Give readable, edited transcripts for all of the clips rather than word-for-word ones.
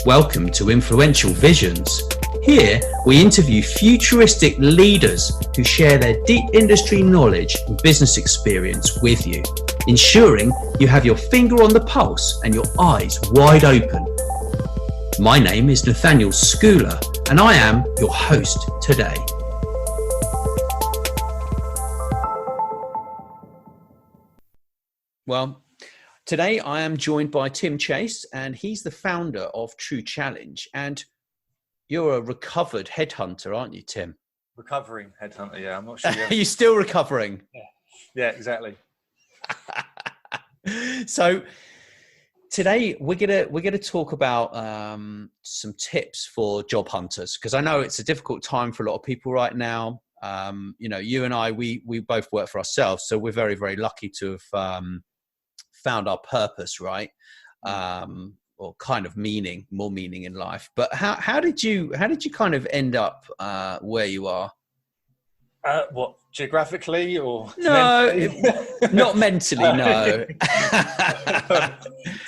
Welcome to Influential Visions. Here, we interview futuristic leaders who share their deep industry knowledge and business experience with you, ensuring you have your finger on the pulse and your eyes wide open. My name is Nathaniel Schooler, and I am your host today. Well, today I am joined by Tim Chase, and he's the founder of TruChallenge. And you're a recovered headhunter, aren't you, Tim? Recovering headhunter, yeah. I'm not sure. Are you still recovering? Yeah, exactly. So today we're gonna talk about some tips for job hunters, because I know it's a difficult time for a lot of people right now. You and I, we both work for ourselves, so we're very, very lucky to have found our purpose, right? Or kind of more meaning in life. But how did you kind of end up where you are? What, geographically or no mentally? Not mentally, no.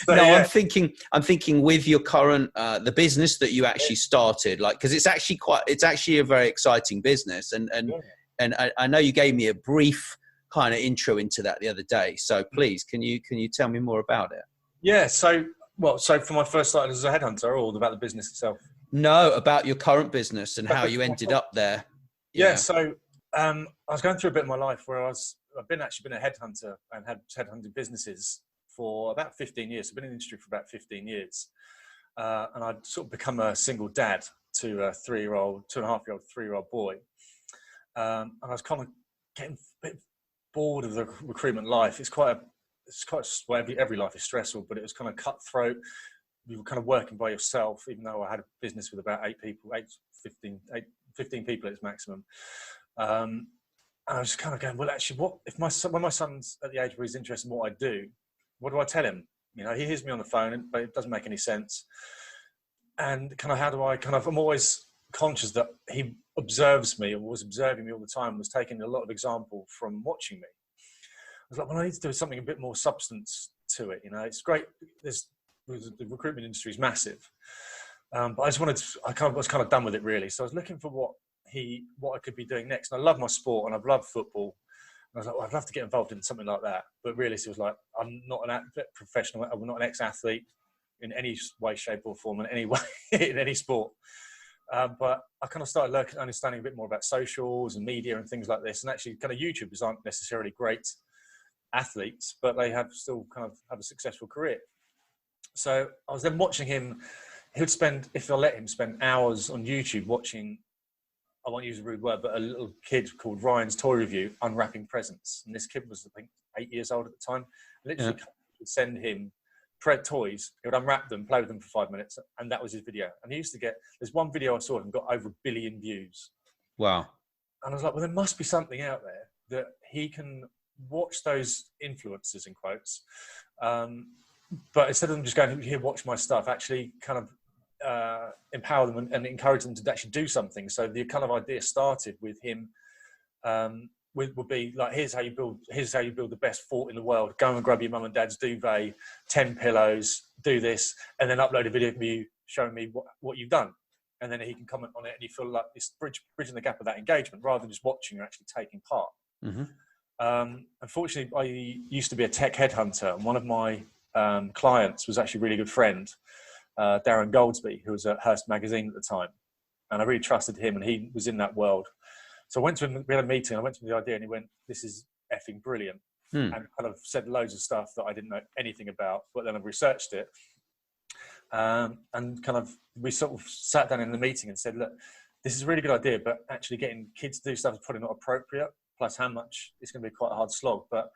So, No, yeah. I'm thinking with your current the business that you actually started, like, because it's actually a very exciting business, and I know you gave me a brief kind of intro into that the other day, so please can you tell me more about it? Yeah, so for my first start as a headhunter, or about the business itself? No, about your current business and how you ended up there. Yeah, so I was going through a bit of my life where I've been a headhunter and had headhunting businesses for about 15 years. I've been in the industry for about 15 years. And I'd sort of become a single dad to a 2.5-year-old, 3-year-old boy. And I was kind of getting a bit bored of the recruitment life. It's quite every life is stressful, but it was kind of cutthroat. You were kind of working by yourself, even though I had a business with about 15 people at its maximum. And I was just kind of going, well, actually, when my son's at the age where he's interested in what I do, what do I tell him? You know, he hears me on the phone, but it doesn't make any sense. And kind of, I'm always conscious that he observes me, or was observing me all the time, was taking a lot of example from watching me. I was like, well, I need to do something a bit more substance to it. You know, it's great. The recruitment industry is massive. But I was kind of done with it, really. So I was looking for what I could be doing next. And I love my sport, and I've loved football. And I was like, well, I'd love to get involved in something like that. But really, it was like, I'm not an professional. I'm not an ex-athlete in any way, shape, or form, in any way, in any sport. But I kind of started understanding a bit more about socials and media and things like this. And actually, kind of YouTubers aren't necessarily great athletes, but they still kind of have a successful career. So I was then watching him. He would spend, if I let him, spend hours on YouTube watching, I won't use a rude word, but a little kid called Ryan's Toy Review unwrapping presents. And this kid was, I think, 8 years old at the time. Literally would send him toys. He would unwrap them, play with them for 5 minutes, and that was his video. And he used to there's one video I saw of him got over 1 billion views. Wow. And I was like, well, there must be something out there that he can watch those influencers, in quotes. But instead of them just going, here, watch my stuff, actually kind of empower them and encourage them to actually do something. So the kind of idea started with him would be like, here's how you build the best fort in the world. Go and grab your mum and dad's duvet, 10 pillows, do this, and then upload a video of you showing me what you've done. And then he can comment on it, and you feel like it's bridging the gap of that engagement rather than just watching or actually taking part. Mm-hmm. Unfortunately, I used to be a tech headhunter, and one of my clients was actually a really good friend, Darren Goldsby, who was at Hearst magazine at the time, and I really trusted him, and he was in that world. So I went to him, we had a meeting, I went to him with the idea, and he went, this is effing brilliant, and kind of said loads of stuff that I didn't know anything about, but then I researched it, and kind of, we sort of sat down in the meeting and said, look, this is a really good idea, but actually getting kids to do stuff is probably not appropriate, plus how much, it's going to be quite a hard slog. But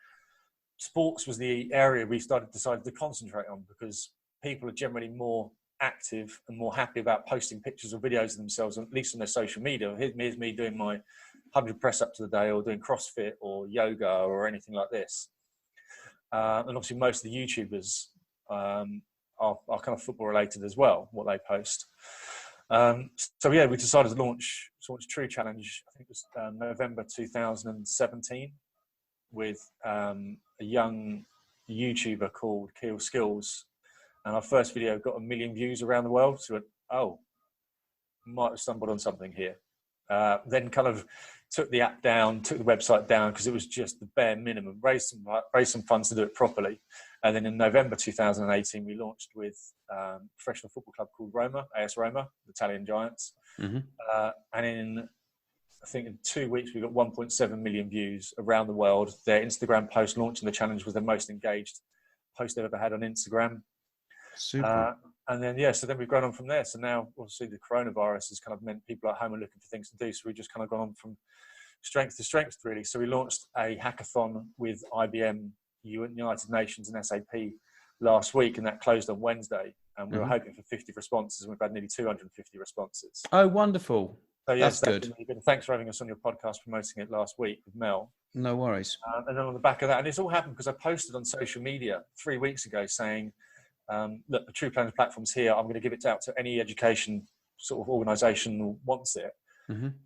sports was the area we decided to concentrate on, because people are generally more active and more happy about posting pictures or videos of themselves, at least on their social media. Here's me doing my 100 press-ups a day, or doing CrossFit or yoga or anything like this. And obviously most of the YouTubers are kind of football related as well, what they post. So yeah, we decided to launch TruChallenge, I think it was November 2017, with a young YouTuber called Keel Skills, And our first video got 1 million views around the world. So we went, oh, might have stumbled on something here. Then kind of took the app down, took the website down because it was just the bare minimum. Raised some funds to do it properly. And then in November 2018, we launched with a professional football club called Roma, AS Roma, the Italian Giants. And I think in 2 weeks, we got 1.7 million views around the world. Their Instagram post launching the challenge was the most engaged post they've ever had on Instagram. Super. And then, so then we've grown on from there. So now, obviously, the coronavirus has kind of meant people at home are looking for things to do. So we've just kind of gone on from strength to strength, really. So we launched a hackathon with IBM, United Nations and SAP last week, and that closed on Wednesday. And we were hoping for 50 responses, and we've had nearly 250 responses. Oh, wonderful. So yes, that's good. Really good. Thanks for having us on your podcast, promoting it last week with Mel. No worries. And then on the back of that, and it's all happened because I posted on social media 3 weeks ago saying, look, the TruChallenge platform's here. I'm going to give it out to any education sort of organisation who wants it.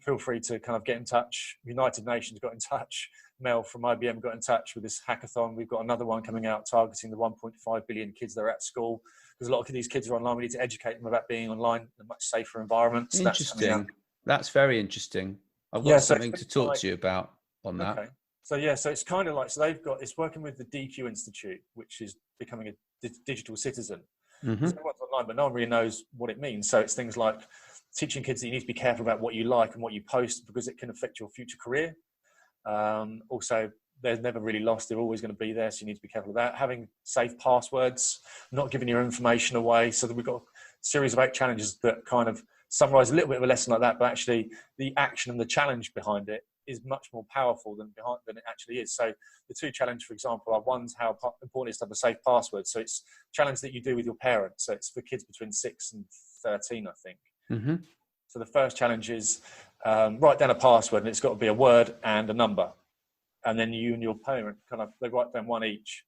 Feel free to kind of get in touch. United Nations got in touch. Mel from IBM got in touch with this hackathon. We've got another one coming out targeting the 1.5 billion kids that are at school. Because a lot of these kids are online. We need to educate them about being online in a much safer environment. So interesting. That's very interesting. I've got something to talk to you about on that. Okay. So it's kind of like, it's working with the DQ Institute, which is becoming a digital citizen. So everyone's online, but no one really knows what it means. So it's things like teaching kids that you need to be careful about what you like and what you post because it can affect your future career. Also, they're never really lost. They're always going to be there. So you need to be careful of that. Having safe passwords, not giving your information away. So that we've got a series of 8 challenges that kind of summarize a little bit of a lesson like that, but actually the action and the challenge behind it is much more powerful than it actually is. So the 2 challenges, for example, are one's how important it is to have a safe password. So it's a challenge that you do with your parents. So it's for kids between 6 and 13, I think. So the first challenge is write down a password, and it's got to be a word and a number. And then you and your parent they write down one each,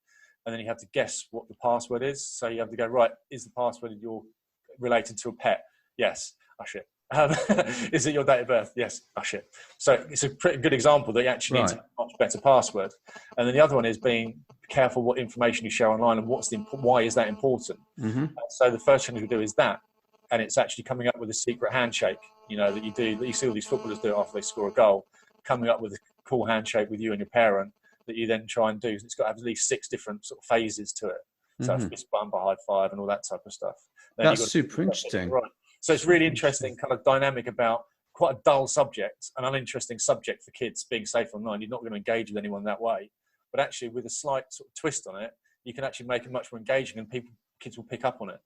and then you have to guess what the password is. So you have to go, right, is the password you're related to a pet? Yes. Oh shit. Is it your date of birth? Yes. Oh shit. So it's a pretty good example that you actually need a much better password. And then the other one is being careful what information you share online and why is that important. So the first thing we do is that, and it's actually coming up with a secret handshake, that you do, that you see all these footballers do after they score a goal, coming up with a cool handshake with you and your parent that you then try and do. It's got to have at least 6 different sort of phases to it. So fist bump, a high five, and all that type of stuff. Then that's super interesting. Right. So it's really interesting kind of dynamic about quite a dull subject, an uninteresting subject for kids being safe online. You're not going to engage with anyone that way. But actually with a slight sort of twist on it, you can actually make it much more engaging and kids will pick up on it.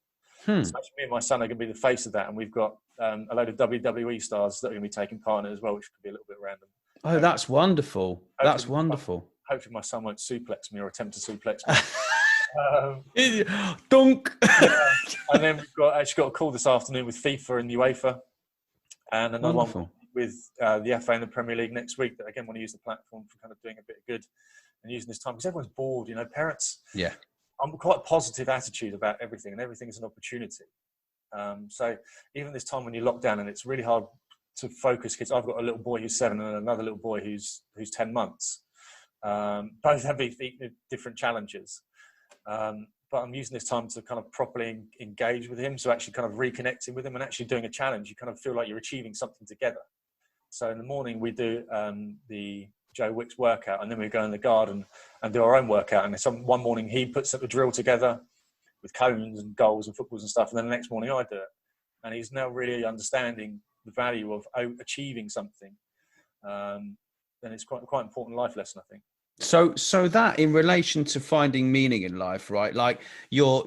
So actually me and my son are going to be the face of that. And we've got a load of WWE stars that are going to be taking part in it as well, which could be a little bit random. Oh, that's wonderful. That's wonderful. Hopefully my son won't suplex me or attempt to suplex me. Dunk. And then we've actually got a call this afternoon with FIFA and UEFA, and another one with the FA and the Premier League next week that again want to use the platform for kind of doing a bit of good and using this time because everyone's bored. Parents. Yeah. I'm quite a positive attitude about everything, and everything is an opportunity. So even this time when you're locked down and it's really hard to focus kids. I've got a little boy who's 7 and another little boy who's 10 months. Both have different challenges. But I'm using this time to kind of properly engage with him. So actually kind of reconnecting with him and actually doing a challenge. You kind of feel like you're achieving something together. So in the morning we do the Joe Wicks workout, and then we go in the garden and do our own workout. And one morning he puts up a drill together with cones and goals and footballs and stuff. And then the next morning I do it. And he's now really understanding the value of achieving something. And it's quite important life lesson, I think. So that in relation to finding meaning in life, right? Like your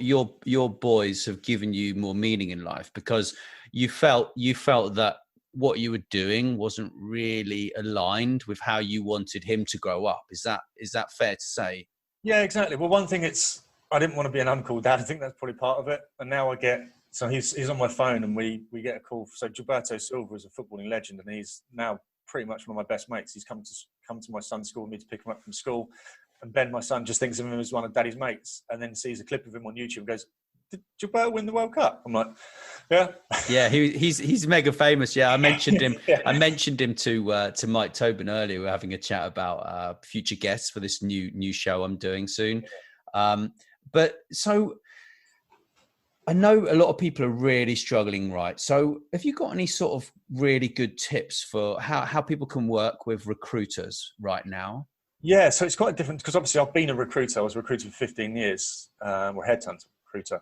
boys have given you more meaning in life because you felt that what you were doing wasn't really aligned with how you wanted him to grow up. Is that fair to say? Yeah, exactly. Well, one thing I didn't want to be an uncle dad. I think that's probably part of it. And now he's on my phone and we get a call. So Gilberto Silva is a footballing legend and he's now pretty much one of my best mates. He's come to my son's school with me to pick him up from school. And Ben, my son, just thinks of him as one of daddy's mates and then sees a clip of him on YouTube and goes, "Did Gilberto win the World Cup?" I'm like, yeah. Yeah, he's mega famous. Yeah, I mentioned him. Yeah. I mentioned him to Mike Tobin earlier. We're having a chat about future guests for this new show I'm doing soon. But so I know a lot of people are really struggling, right? So have you got any sort of really good tips for how people can work with recruiters right now? Yeah, so it's quite different because obviously I've been a recruiter. I was a recruiter for 15 years, or headhunter recruiter,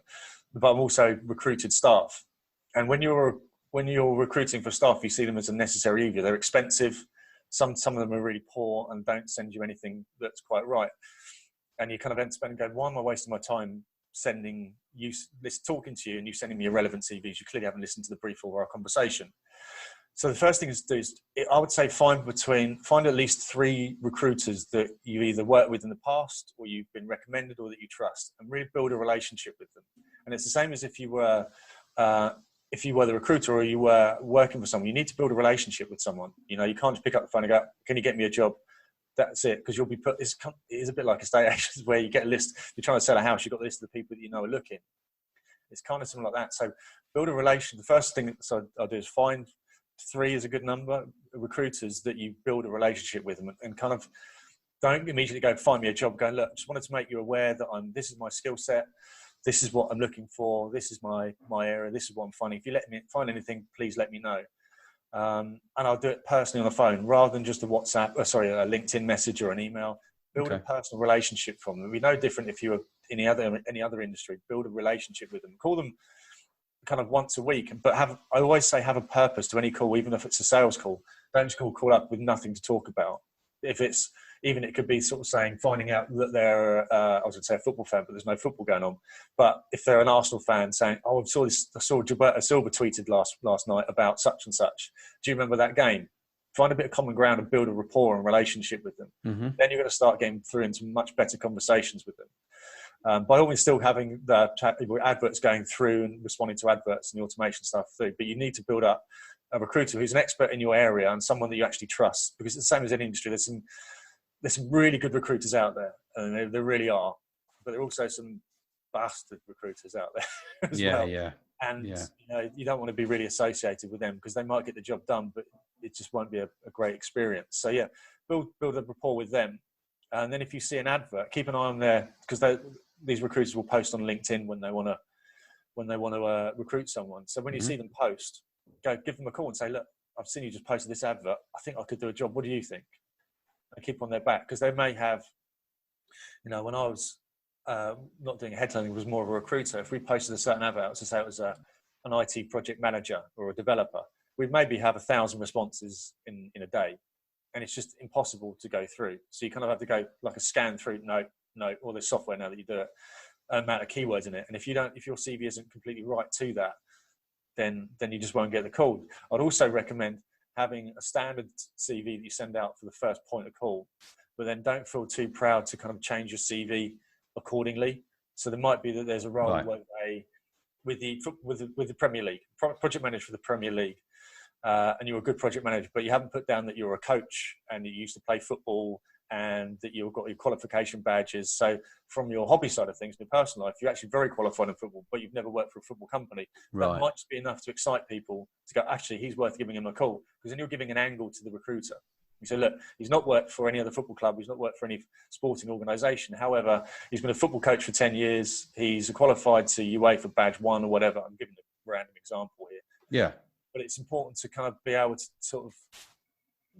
but I've also recruited staff. And when you're recruiting for staff, you see them as a necessary evil. They're expensive. Some of them are really poor and don't send you anything that's quite right. And you kind of end up spending going, why am I wasting my time sending you this, talking to you, and you sending me irrelevant CVs? You clearly haven't listened to the brief or our conversation. So the first thing is to do is, I would say, find at least 3 recruiters that you either worked with in the past, or you've been recommended, or that you trust, and really build a relationship with them. And it's the same as if you were the recruiter or you were working for someone. You need to build a relationship with someone. You know, you can't just pick up the phone and go, "Can you get me a job?" That's it, because you'll be put. It is a bit like estate agents, where you get a list. You're trying to sell a house. You've got a list of the people that you know are looking. It's kind of something like that. So build a relation. The first thing I'll do is find 3 is a good number, recruiters that you build a relationship with them, and kind of don't immediately go find me a job. Go, look, just wanted to make you aware that this is my skill set. This is what I'm looking for. This is my area. This is what I'm finding. If you let me find anything, please let me know. And I'll do it personally on the phone rather than just a LinkedIn message or an email. Build a personal relationship from them. It'd be no different if you were in any other industry. Build a relationship with them. Call them kind of once a week, but I always say have a purpose to any call, even if it's a sales call. Don't just call up with nothing to talk about. It could be sort of saying, finding out that they're, I was going to say a football fan, but there's no football going on. But if they're an Arsenal fan, saying, "Oh, I saw Gilberto Silva tweeted last night about such and such. Do you remember that game?" Find a bit of common ground and build a rapport and relationship with them. Mm-hmm. Then you're going to start getting through into much better conversations with them. By always still having the adverts going through and responding to adverts and the automation stuff through, but you need to build up a recruiter who's an expert in your area and someone that you actually trust, because it's the same as any industry. There's some really good recruiters out there, and there really are, but there are also some bastard recruiters out there as well. And you don't want to be really associated with them, because they might get the job done, but it just won't be a great experience. So build a rapport with them. And then if you see an advert, keep an eye on there, because these recruiters will post on LinkedIn when they want to recruit someone. So when you see them post, go give them a call and say, "Look, I've seen you just posted this advert. I think I could do a job. What do you think?" And keep on their back, because they may have, when I was not doing headhunting, it was more of a recruiter. If we posted a certain advert, to say it was an IT project manager or a developer, we'd maybe have 1,000 responses in a day. And it's just impossible to go through. So you kind of have to go like a scan through. No, all this software now that you do it, amount of keywords in it. And if your CV isn't completely right to that, then you just won't get the call. I'd also recommend having a standard CV that you send out for the first point of call, but then don't feel too proud to kind of change your CV accordingly. So there might be that there's a role with the Premier League, project manager for the Premier League, and you're a good project manager, but you haven't put down that you're a coach and you used to play football and that you've got your qualification badges. So from your hobby side of things, in your personal life, you're actually very qualified in football, but you've never worked for a football company. That might just be enough to excite people to go, actually, he's worth giving him a call, because then you're giving an angle to the recruiter. You say, look, he's not worked for any other football club. He's not worked for any sporting organisation. However, he's been a football coach for 10 years. He's qualified to UEFA badge 1 or whatever. I'm giving a random example here. Yeah. But it's important to kind of be able to sort of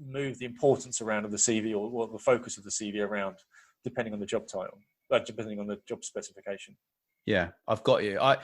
move the importance around of the CV, or the focus of the CV around, depending on the job title, depending on the job specification. Yeah, I've got you. I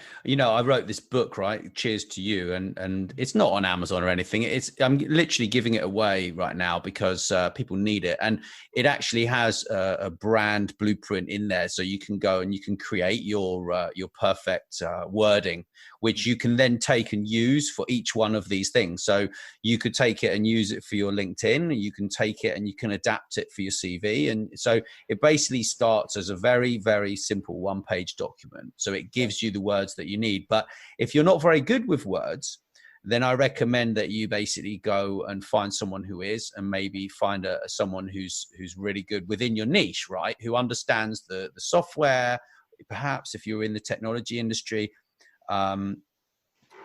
wrote this book, right? Cheers to you. And it's not on Amazon or anything. I'm literally giving it away right now because people need it. And it actually has a brand blueprint in there. So you can go and you can create your perfect wording, which you can then take and use for each one of these things. So you could take it and use it for your LinkedIn. You can take it and you can adapt it for your CV. And so it basically starts as a very, very simple one-page document. So it gives you the words that you need. But if you're not very good with words, then I recommend that you basically go and find someone who is, and maybe find someone who's really good within your niche, right? Who understands the software, perhaps if you're in the technology industry. And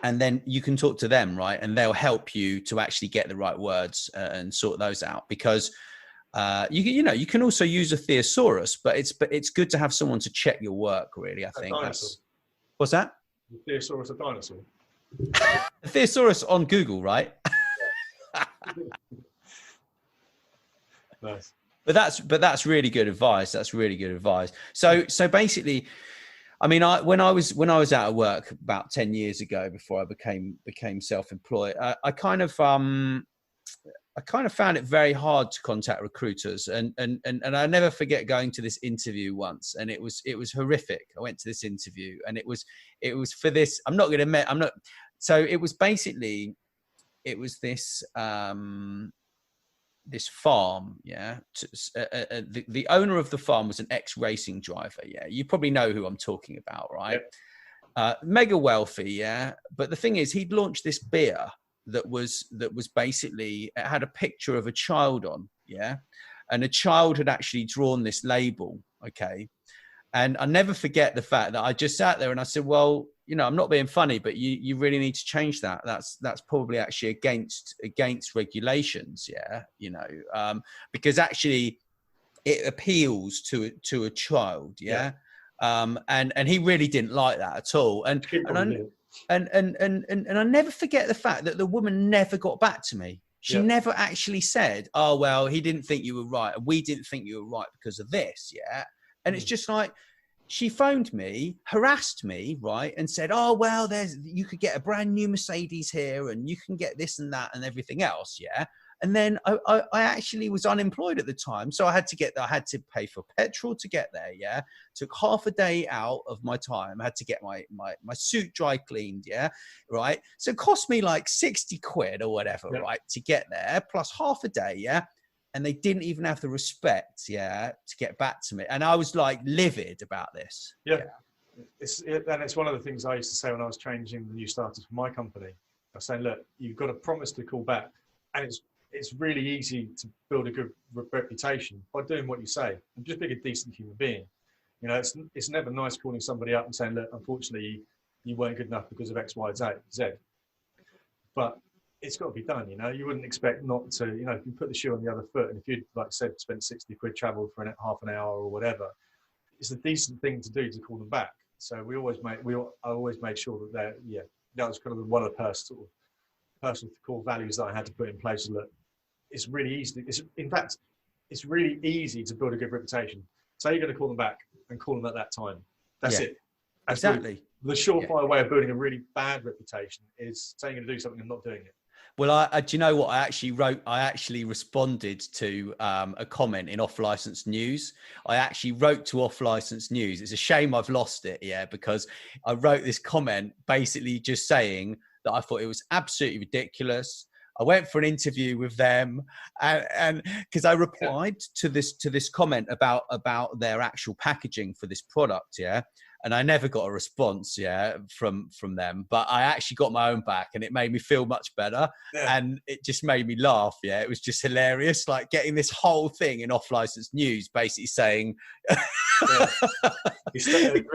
then you can talk to them, right? And they'll help you to actually get the right words and sort those out, because you can also use a thesaurus, but it's good to have someone to check your work, really. I think Dinosaur. what's that? The Theosaurus a dinosaur? A thesaurus on Google, right? Nice. But that's really good advice. That's really good advice. So basically, I mean, when I was out of work about 10 years ago, before I became self-employed, I kind of found it very hard to contact recruiters, and I never forget going to this interview once, and it was horrific. I went to this interview, and it was for this. I'm not going to admit. I'm not. So it was basically, it was this. This farm, yeah. The owner of the farm was an ex-racing driver, yeah. You probably know who I'm talking about, right? Yep. Mega wealthy, yeah. But the thing is, he'd launched this beer that was basically, it had a picture of a child on, yeah, and a child had actually drawn this label, okay. And I never forget the fact that I just sat there and I said, well, you know, I'm not being funny, but you really need to change that. That's probably actually against regulations. Yeah. You know, because actually it appeals to a child. Yeah. And he really didn't like that at all. And I never forget the fact that the woman never got back to me. She never actually said, oh, well, he didn't think you were right, and we didn't think you were right because of this. Yeah. And it's just like, she phoned me, harassed me, right, and said, oh, well, you could get a brand new Mercedes here, and you can get this and that and everything else, yeah. And then I actually was unemployed at the time, so I had to pay for petrol to get there, yeah. Took half a day out of my time. I had to get my suit dry cleaned, yeah, right. So it cost me like 60 quid or whatever, right, to get there, plus half a day, yeah. And they didn't even have the respect, yeah, to get back to me. And I was like livid about this. Yeah. It's one of the things I used to say when I was training the new starters for my company. I was saying, look, you've got to promise to call back. And it's really easy to build a good reputation by doing what you say and just being a decent human being. You know, it's never nice calling somebody up and saying, look, unfortunately, you weren't good enough because of X, Y, Z. But it's got to be done, you know. You wouldn't expect not to, you know, if you put the shoe on the other foot, and if you'd, like I said, spent 60 quid travel for half an hour or whatever, it's a decent thing to do to call them back. So I always made sure that that was kind of one of the personal core values that I had to put in place. Look, it's really easy. It's really easy to build a good reputation. Say you're going to call them back and call them at that time. That's it. That's exactly. The surefire way of building a really bad reputation is saying you're going to do something and not doing it. Well, do you know what I actually wrote? I actually responded to a comment in Off License News. I actually wrote to Off License News. It's a shame I've lost it, because I wrote this comment basically just saying that I thought it was absolutely ridiculous. I went for an interview with them, and because I replied to this comment about their actual packaging for this product, and I never got a response, from them. But I actually got my own back, and it made me feel much better, and it just made me laugh. It was just hilarious, like getting this whole thing in Off License News, basically saying. For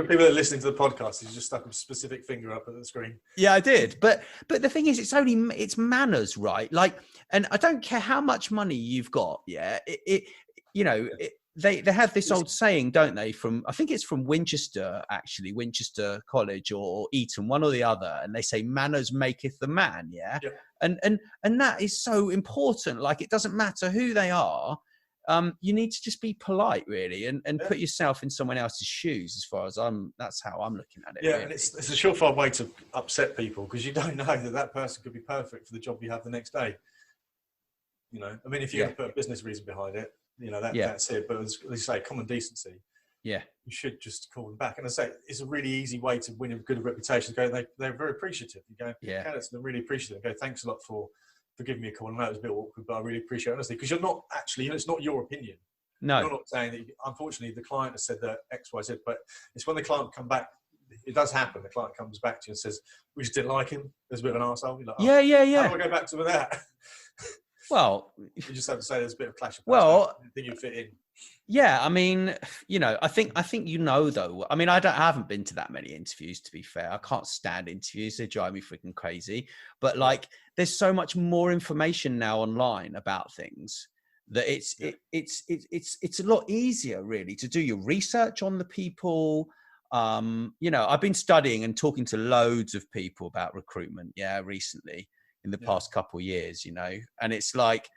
people that are listening to the podcast, he's just stuck a specific finger up at the screen. Yeah, I did. But the thing is, it's manners, right? Like, and I don't care how much money you've got. They have this old saying, don't they? I think it's from Winchester College or Eton, one or the other, and they say manners maketh the man. And that is so important. Like, it doesn't matter who they are. You need to just be polite, really, and put yourself in someone else's shoes. As far as that's how I'm looking at it. Yeah, really. And it's a surefire way to upset people, because you don't know that person could be perfect for the job you have the next day. You know, I mean, if you have to put a business reason behind it, you know, that's it. But as you say, common decency. Yeah, you should just call them back. And I say it's a really easy way to win a good reputation. They're very appreciative. You go, candidates, they're really appreciative. Go, thanks a lot for giving me a call. I know it was a bit awkward, but I really appreciate it, honestly, because you're not actually, it's not your opinion. No. You're not saying that, unfortunately, the client has said that X, Y, Z, but it's when the client come back, it does happen. The client comes back to you and says, we just didn't like him. There's a bit of an arsehole. You're like, yeah. How do I go back to that? Well, you just have to say there's a bit of clash of I think you fit in. Yeah, I mean, I think though. I mean, I haven't been to that many interviews, to be fair. I can't stand interviews; they drive me freaking crazy. But like, there's so much more information now online about things that it's a lot easier, really, to do your research on the people. you know, I've been studying and talking to loads of people about recruitment, recently in the past couple of years, you know, and it's like,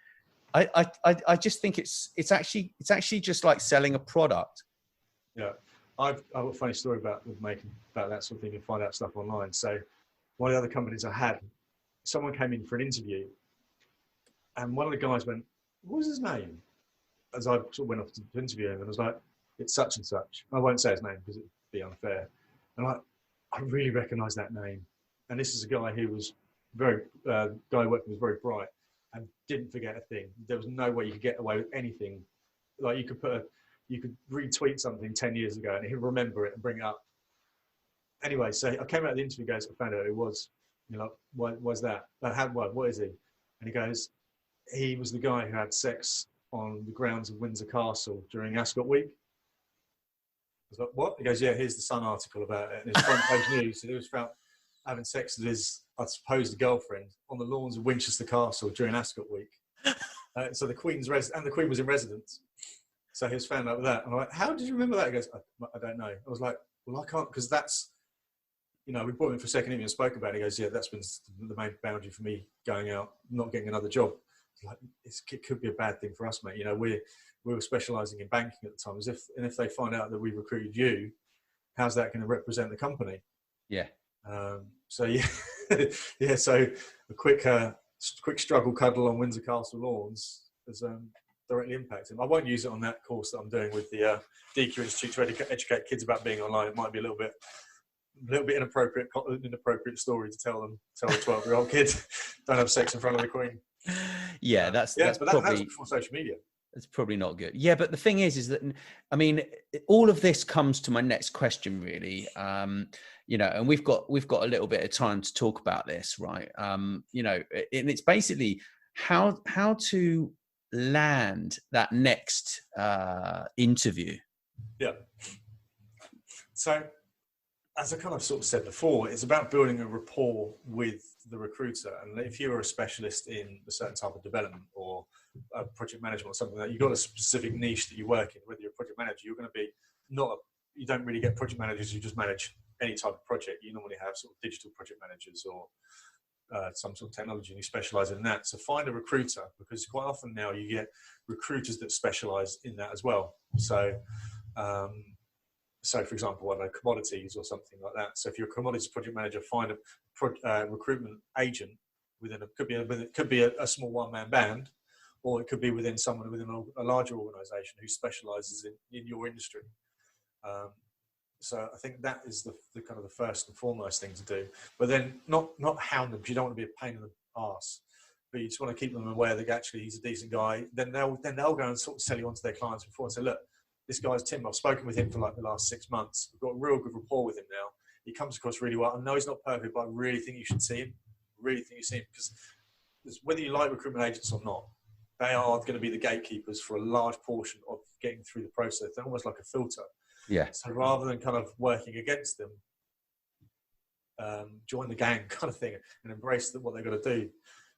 I just think it's actually just like selling a product. Yeah. I've got a funny story about that sort of thing. You find out stuff online. So one of the other companies I had, someone came in for an interview, and one of the guys went, "What was his name?" As I sort of went off to interview him, and I was like, "It's such and such." I won't say his name because it'd be unfair. And I really recognise that name. And this is a guy who was guy who worked with was very bright and didn't forget a thing. There was no way you could get away with anything. Like you could retweet something 10 years ago and he'll remember it and bring it up. Anyway, so I came out of the interview, goes, I found out who it was. You know, what's that? What is he? And he goes, he was the guy who had sex on the grounds of Windsor Castle during Ascot Week. I was like, what? He goes, yeah, here's the Sun article about it. And it's front page news. So he was found having sex with his, I suppose, girlfriend on the lawns of Winchester Castle during Ascot Week. So the Queen was in residence. So he was found out with that. And I'm like, how did you remember that? He goes, I don't know. I was like, well, I can't, because that's, you know, we brought him in for a second interview and spoke about it. He goes, yeah, that's been the main boundary for me going out, not getting another job. Like, it could be a bad thing for us, mate. You know, we were specialising in banking at the time. If they find out that we recruited you, how's that going to represent the company? Yeah. So yeah, yeah. So a quick struggle cuddle on Windsor Castle lawns has directly impacted him. I won't use it on that course that I'm doing with the DQ Institute to educate kids about being online. It might be a little bit inappropriate story to tell a 12-year-old kid don't have sex in front of the Queen. Yeah, that's that's probably before social media. It's probably not good. Yeah, but the thing is that, I mean, all of this comes to my next question, really. You know, and we've got a little bit of time to talk about this, right? You know, and it's basically how to land that next interview. Yeah. So, as I kind of sort of said before, it's about building a rapport with the recruiter. And if you're a specialist in a certain type of development or project management or something like that, you've got a specific niche that you work in. Whether you're a project manager, you're going to be you don't really get project managers who just manage any type of project. You normally have sort of digital project managers or some sort of technology, and you specialize in that. So find a recruiter, because quite often now you get recruiters that specialize in that as well. So, for example, commodities or something like that. So if you're a commodities project manager, find a recruitment agent it could be a small one-man band, or it could be within a larger organization who specializes in your industry. So I think that is the kind of the first and foremost thing to do. But then not hound them, because you don't want to be a pain in the arse. But you just want to keep them aware that actually he's a decent guy. Then they'll go and sort of sell you onto their clients before and say, look, this guy's Tim. I've spoken with him for like the last 6 months. I've got a real good rapport with him now. He comes across really well. I know he's not perfect, but I really think you should see him. Because whether you like recruitment agents or not, they are going to be the gatekeepers for a large portion of getting through the process. They're almost like a filter. Yeah. So rather than kind of working against them, join the gang kind of thing and embrace what they've got to do.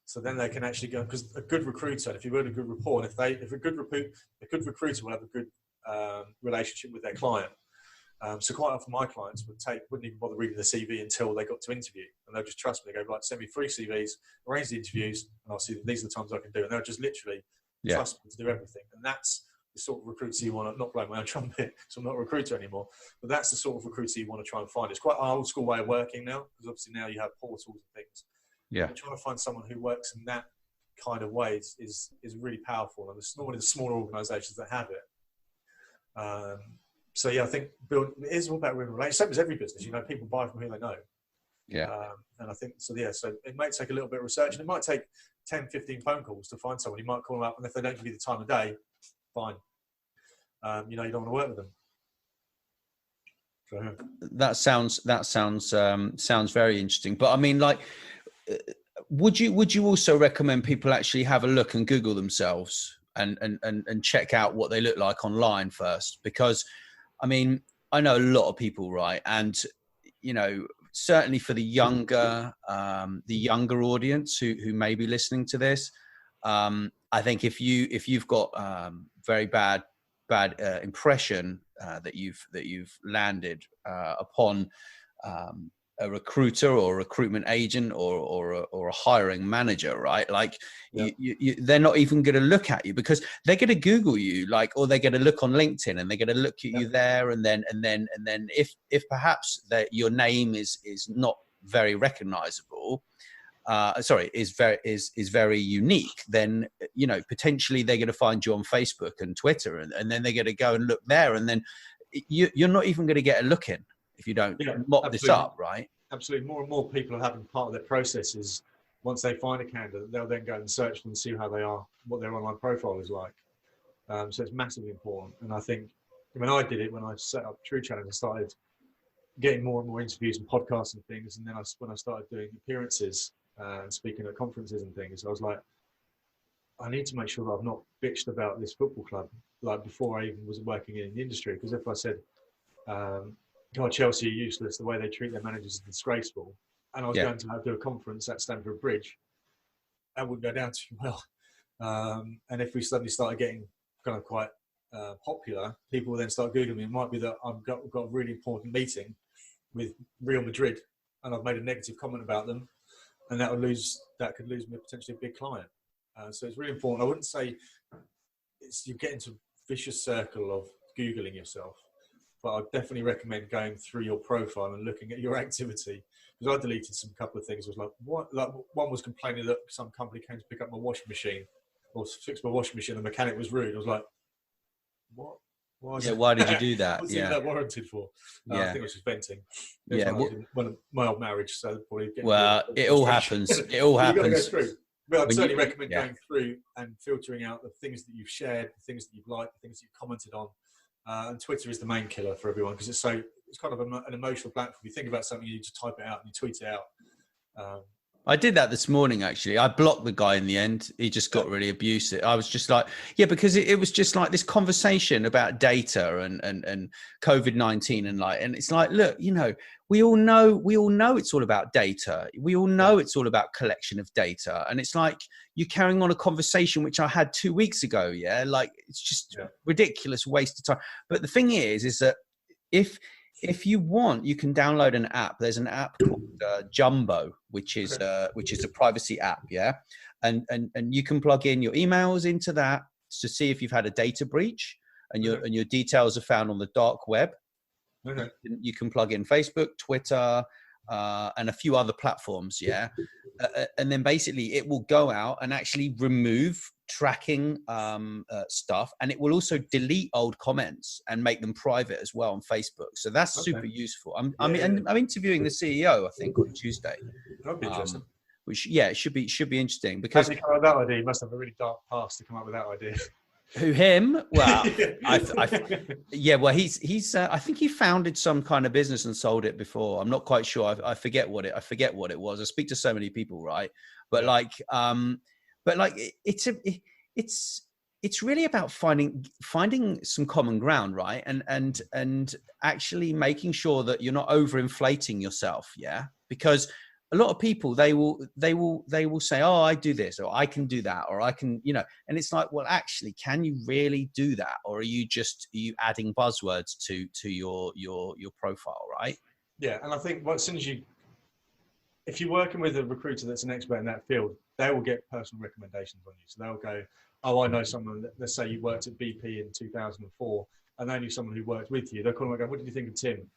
So then they can actually go, because a good recruiter, if you've got a good rapport, and if a good recruiter will have a good relationship with their client. So quite often my clients wouldn't even bother reading the CV until they got to interview, and they'll just trust me. They go, like, send me 3 CVs, arrange the interviews, and I'll see these are the times I can do. And they'll just literally trust me to do everything. And that's the sort of recruiter you want to, not blow my own trumpet, so I'm not a recruiter anymore, but that's the sort of recruiter you want to try and find. It's quite an old school way of working now, because obviously now you have portals and things. Yeah. But trying to find someone who works in that kind of way is really powerful. And it's normally the smaller organisations that have it. So yeah, I think it is all about relationships. Same as every business, you know, people buy from who they know. Yeah. And I think, so yeah, so it might take a little bit of research, and it might take 10, 15 phone calls to find someone. You might call them up, and if they don't give you the time of day, fine. You know, you don't want to work with them. So, that sounds very interesting. But I mean, like, would you also recommend people actually have a look and Google themselves and check out what they look like online first? Because I mean, I know a lot of people, right? And you know, certainly for the younger audience who may be listening to this, I think if you've got very bad impression that you've landed upon a recruiter or a recruitment agent or a hiring manager, right? Like they're not even going to look at you because they're going to Google you, like, or they're going to look on LinkedIn and they're going to look at you there, and then if perhaps that your name is not very recognizable, is very unique, then potentially they're going to find you on Facebook and Twitter, and then they're going to go and look there, and then you're not even going to get a look in if you don't mop this up, right? Absolutely. More and more people are having part of their processes. Once they find a candidate, they'll then go and search them and see how they are, what their online profile is like. So it's massively important. And I think when I did it, when I set up TruChallenge, I started getting more and more interviews and podcasts and things. And then when I started doing appearances and speaking at conferences and things, I was like, I need to make sure that I've not bitched about this football club like before I even was working in the industry. Because if I said, God, Chelsea are useless, the way they treat their managers is disgraceful, and I was going to do a conference at Stamford Bridge, that wouldn't go down too well. And if we suddenly started getting kind of quite popular, people will then start Googling me. It might be that I've got a really important meeting with Real Madrid and I've made a negative comment about them, and that could lose me potentially a big client. So it's really important. I wouldn't say you get into a vicious circle of Googling yourself, but I'd definitely recommend going through your profile and looking at your activity. Because I deleted some couple of things. It was like, what? Like one was complaining that some company came to pick up my washing machine or fix my washing machine. The mechanic was rude. I was like, what? Why did you do that? What's that warranted for? I think I was just venting. One of my old marriage, so probably. It all happens. It all happens. But I'd certainly recommend going through and filtering out the things that you've shared, the things that you've liked, the things that you've commented on. And Twitter is the main killer for everyone because it's kind of an emotional platform. You think about something, you just type it out and you tweet it out. I did that this morning, actually. I blocked the guy in the end. He just got really abusive. I was just like, because it was just like this conversation about data and COVID-19 and it's like, look, we all know it's all about data. We all know it's all about collection of data. And it's like you're carrying on a conversation which I had 2 weeks ago. Yeah. Like it's just ridiculous waste of time. But the thing is that if you want, you can download an app. There's an app called Jumbo, which is a privacy app, and you can plug in your emails into that to see if you've had a data breach, and your details are found on the dark web. Okay. You can plug in Facebook, Twitter, and a few other platforms, and then basically it will go out and actually remove tracking stuff, and it will also delete old comments and make them private as well on Facebook. So that's super useful. I'm interviewing the CEO, I think, on Tuesday. That'd be interesting. Which it should be interesting because he come up with that idea. He must have a really dark past to come up with that idea. Who, him? Well, he's I think he founded some kind of business and sold it before. I'm not quite sure. I forget what it was. I speak to so many people, right? But it's really about finding some common ground, right? And actually making sure that you're not overinflating yourself, because a lot of people they will say, oh, I do this, or I can do that, or I can, and it's like, well, actually, can you really do that, or are you adding buzzwords to your profile, right? Yeah, and I think as soon as if you're working with a recruiter that's an expert in that field, they will get personal recommendations on you. So they'll go, oh, I know someone, let's say you worked at BP in 2004, and they knew someone who worked with you. They'll call them and go, what did you think of Tim?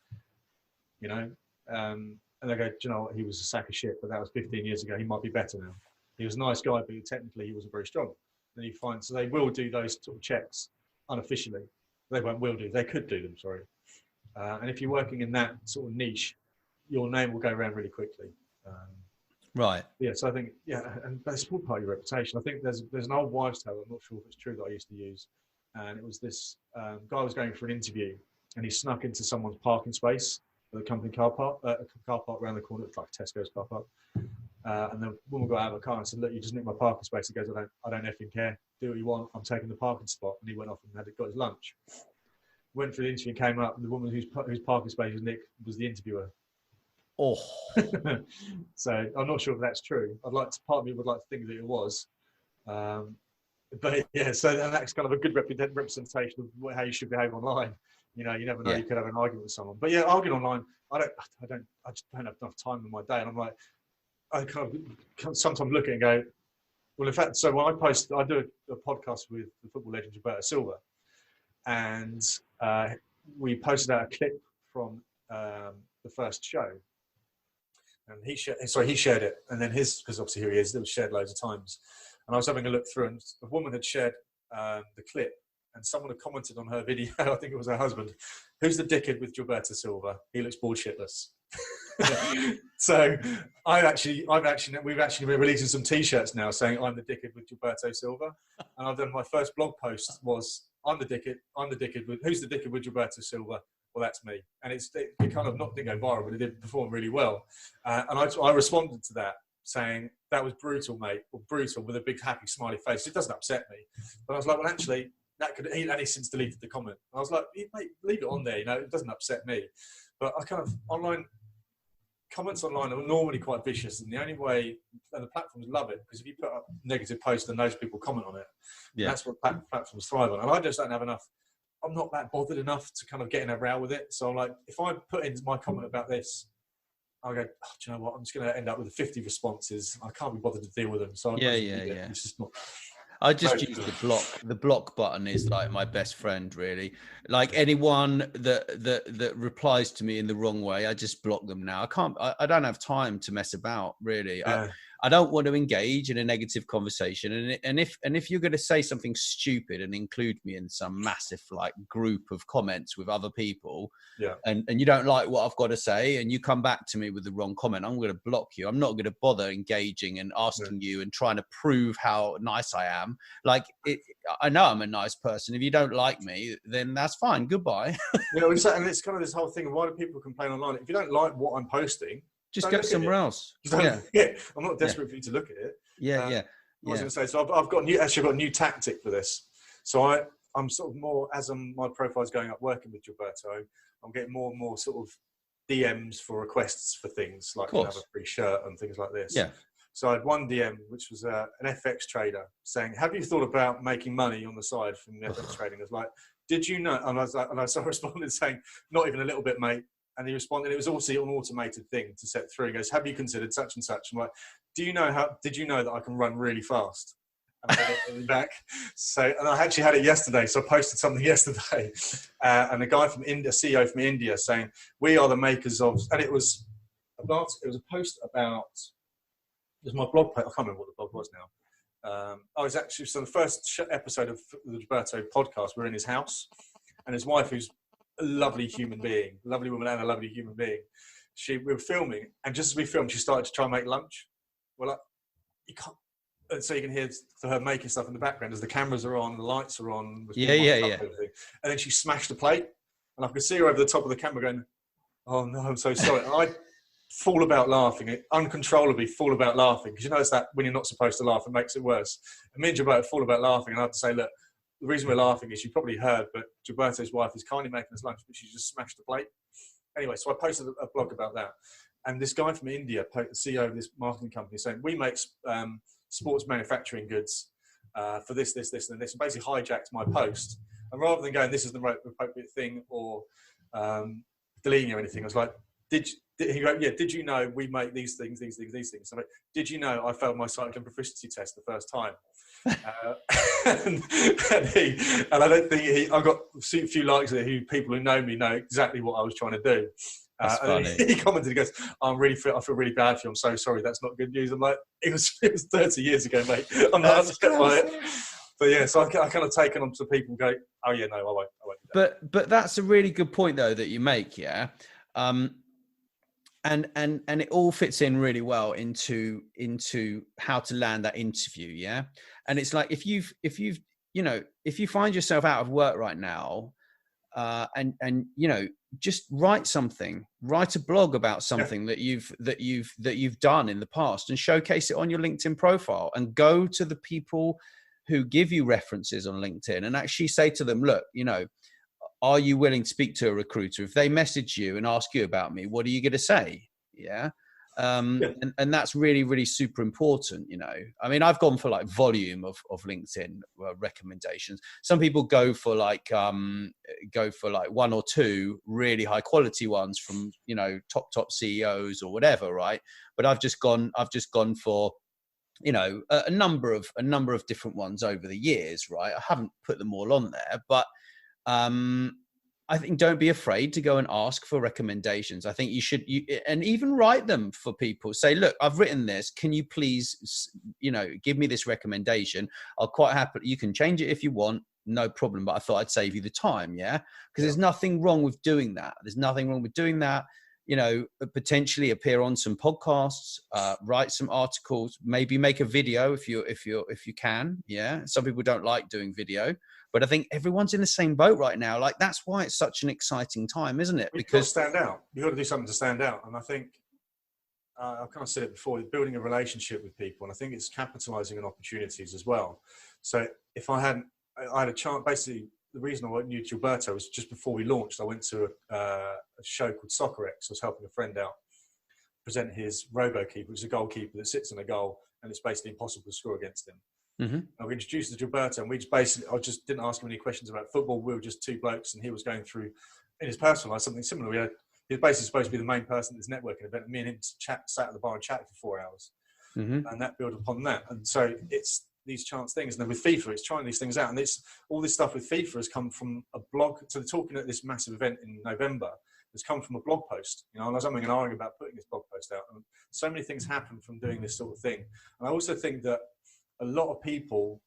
And they go, do you know what? He was a sack of shit, but that was 15 years ago. He might be better now. He was a nice guy, but technically he wasn't very strong. Then you find, so they will do those sort of checks unofficially. They will do. They could do them, sorry. And if you're working in that sort of niche, your name will go around really quickly. Right. Yeah, so I think, and that's all part of your reputation. I think there's an old wives' tale, I'm not sure if it's true, that I used to use. And it was this guy was going for an interview, and he snuck into someone's parking space at the company car park around the corner. It's like Tesco's car park. And the woman got out of the car and said, look, you just nicked my parking space. He goes, I don't effing care. Do what you want. I'm taking the parking spot. And he went off and got his lunch. Went for the interview and came up, and the woman whose parking space was nicked was the interviewer. Oh. So I'm not sure if that's true. Part of me would like to think that it was. But yeah, so and that's kind of a good representation of how you should behave online. You know, you never know. You could have an argument with someone. But yeah, arguing online, I just don't have enough time in my day. And I'm like, I kind of sometimes look at it and go, well, in fact, so when I do a podcast with the football legend Gilberto Silva, and we posted out a clip from the first show, and he shared it, and then because obviously here he is, it was shared loads of times, and I was having a look through, and a woman had shared the clip, and someone had commented on her video, I think it was her husband, who's the dickhead with Gilberto Silva? He looks bored shitless. So we've actually been releasing some t-shirts now saying I'm the dickhead with Gilberto Silva, and I've done my first blog post was I'm the dickhead with who's the dickhead with Gilberto Silva? Well, that's me. And it kind of didn't go viral, but it did perform really well. And I responded to that saying that was brutal, mate, or brutal, with a big happy smiley face. It doesn't upset me, but I was like, well, actually, and he since deleted the comment. I was like, mate, leave it on there. You know, it doesn't upset me. But I kind of comments online are normally quite vicious, and the only way, and the platforms love it, because if you put up negative posts and those people comment on it, that's what platforms thrive on. And I just don't have enough. I'm not that bothered enough to kind of get in a row with it. So I'm like, if I put in my comment about this, I'll go, oh, do you know what? I'm just going to end up with 50 responses. I can't be bothered to deal with them. So it's just not. I just use the block. The block button is like my best friend, really. Like anyone that replies to me in the wrong way, I just block them now. I don't have time to mess about, really. Yeah. I don't want to engage in a negative conversation. And if you're going to say something stupid and include me in some massive like group of comments with other people, and you don't like what I've got to say, and you come back to me with the wrong comment, I'm going to block you. I'm not going to bother engaging and asking you and trying to prove how nice I am. Like, I know I'm a nice person. If you don't like me, then that's fine. Goodbye. And it's kind of this whole thing of why do people complain online? If you don't like what I'm posting, just go somewhere else. I'm not desperate for you to look at it. I was going to say, so I've got a new tactic for this. So I'm sort of more, as my profile is going up working with Gilberto, I'm getting more and more sort of DMs for requests for things like have a free shirt and things like this. Yeah. So I had one DM, which was an FX trader saying, have you thought about making money on the side from the FX trading? I was like, did you know? And I responded saying, not even a little bit, mate. And he responded, it was also an automated thing to set through. He goes, have you considered such and such? I'm like, did you know that I can run really fast? And I got it back. So, and I actually had it yesterday. So I posted something yesterday. And a guy from India, CEO from India saying, we are the makers of, and it was a post about, it was my blog post. I can't remember what the blog was now. I was actually, so the first episode of the Gilberto podcast, we're in his house, and his wife, who's a lovely human being, lovely woman and a lovely human being. We were filming, and just as we filmed, she started to try and make lunch. Well, you can't, and so you can hear her making stuff in the background as the cameras are on, the lights are on. And then she smashed the plate, and I could see her over the top of the camera going, "Oh no, I'm so sorry." And I fall about laughing, uncontrollably fall about laughing, because you know it's that when you're not supposed to laugh, it makes it worse. And me and Gilberto fall about laughing, and I have to say, look, the reason we're laughing is you probably heard, but Gilberto's wife is kindly making us lunch, but she just smashed the plate. Anyway, so I posted a blog about that. And this guy from India, the CEO of this marketing company, saying, we make sports manufacturing goods for this, and this, and basically hijacked my post. And rather than going, this is the appropriate thing, or deleting or anything, I was like, he wrote, did you know we make these things? So like, did you know I failed my cycling proficiency test the first time? And I don't think I got a few likes of it. People who know me know exactly what I was trying to do. And he commented, he goes, I feel really bad for you. I'm so sorry. That's not good news. I'm like, it was 30 years ago, mate. I'm not upset by it. But yeah, so I kind of taken on to people and go, oh yeah, no, I won't do that. But that's a really good point though that you make, yeah. And it all fits in really well into how to land that interview, yeah. And it's like if you find yourself out of work right now, and just write a blog about something that you've done in the past, and showcase it on your LinkedIn profile, and go to the people who give you references on LinkedIn and actually say to them, look, are you willing to speak to a recruiter? If they message you and ask you about me, what are you going to say? Yeah. Yeah. And that's really, really super important, you know. I mean, I've gone for like volume of LinkedIn recommendations. Some people go for like one or two really high quality ones from, you know, top CEOs or whatever, right? But I've just gone for, you know, a number of different ones over the years, right? I haven't put them all on there, but I think don't be afraid to go and ask for recommendations. I think you should, and even write them for people. Say, look, I've written this. Can you please, you know, give me this recommendation? I'll quite happily, you can change it if you want, no problem. But I thought I'd save you the time. Yeah. Because there's nothing wrong with doing that. There's nothing wrong with doing that. You know, potentially appear on some podcasts, write some articles, maybe make a video if you can. Yeah. Some people don't like doing video. But I think everyone's in the same boat right now. Like, that's why it's such an exciting time, isn't it? Because you've got to stand out. You've got to do something to stand out. And I think, I've kind of said it before, building a relationship with people. And I think it's capitalizing on opportunities as well. So if I had a chance, basically, the reason I knew Gilberto was just before we launched, I went to a show called Soccer X. I was helping a friend out present his robo-keeper, which is a goalkeeper that sits in a goal, and it's basically impossible to score against him. Mm-hmm. And we introduced to Gilberto, and I just didn't ask him any questions about football. We were just two blokes, and he was going through, in his personal life, something similar. He was basically supposed to be the main person at this networking event, and me and him sat at the bar and chatted for 4 hours. Mm-hmm. And that built upon that. And so it's these chance things. And then with FIFA, it's trying these things out. And it's all this stuff with FIFA has come from a blog. So they're talking at this massive event in November. It's come from a blog post, you know, and I was having an argument about putting this blog post out. And so many things happen from doing this sort of thing. And I also think that a lot of people,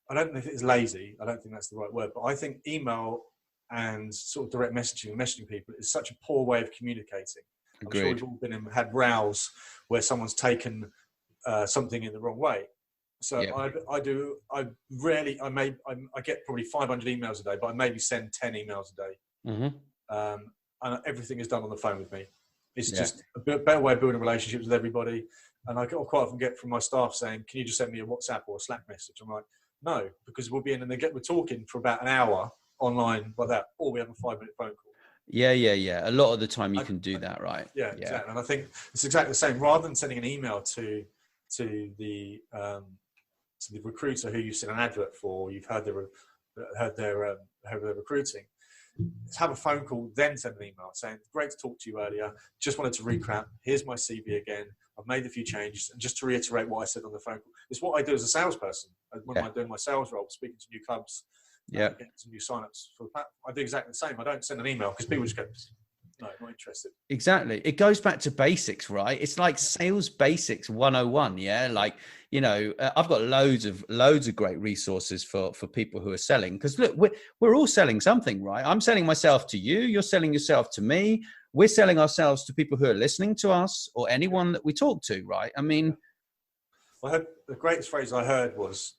I don't know if it's lazy, I don't think that's the right word, but I think email and sort of direct messaging people is such a poor way of communicating. Agreed. I'm sure we've all had rows where someone's taken something in the wrong way. So yeah. I get probably 500 emails a day, but I maybe send 10 emails a day. Mm-hmm. And everything is done on the phone with me. It's just a better way of building relationships with everybody. And I quite often get from my staff saying, can you just send me a WhatsApp or a Slack message? I'm like, no, because we'll be in and we're talking for about an hour online like that, or we have a 5-minute phone call. Yeah. A lot of the time you can do that, right? Yeah, exactly. And I think it's exactly the same. Rather than sending an email to the recruiter who you've seen an advert for, you've heard their recruiting, let's have a phone call, then send an email saying, great to talk to you earlier. Just wanted to recap. Here's my CV again. I've made a few changes. And just to reiterate what I said on the phone call, it's what I do as a salesperson. When I'm doing my sales role, speaking to new clubs, getting some new signups for the platform, I do exactly the same. I don't send an email because people just go, no, not interested. Exactly. It goes back to basics, right? It's like sales basics 101. Yeah. Like, you know, I've got loads of great resources for people who are selling. Because look, we're all selling something, right? I'm selling myself to you. You're selling yourself to me. We're selling ourselves to people who are listening to us or anyone that we talk to, right? I mean, well, the greatest phrase I heard was,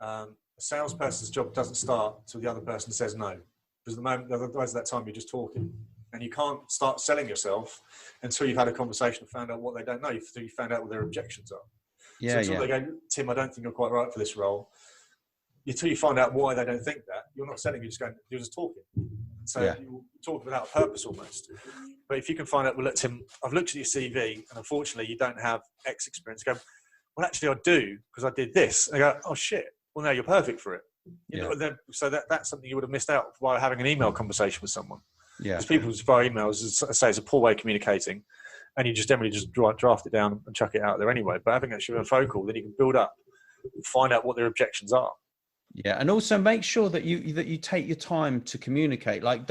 a salesperson's job doesn't start until the other person says no. Because otherwise at that time you're just talking. And you can't start selling yourself until you've had a conversation and found out what they don't know, until you found out what their objections are. So until they go, Tim, I don't think you're quite right for this role. Until you find out why they don't think that, you're not selling, you're just talking. So you talk without a purpose almost. But if you can find out, well, look, Tim, I've looked at your CV and unfortunately you don't have X experience. Go, well, actually I do because I did this. And I go, oh shit, well now you're perfect for it. You know, so that's something you would have missed out by having an email conversation with someone. Yeah, because people via emails, as I say, it's a poor way of communicating, and you just generally just draft it down and chuck it out there anyway. But having actually a phone call, then you can build up, and find out what their objections are. Yeah, and also make sure that you take your time to communicate. Like,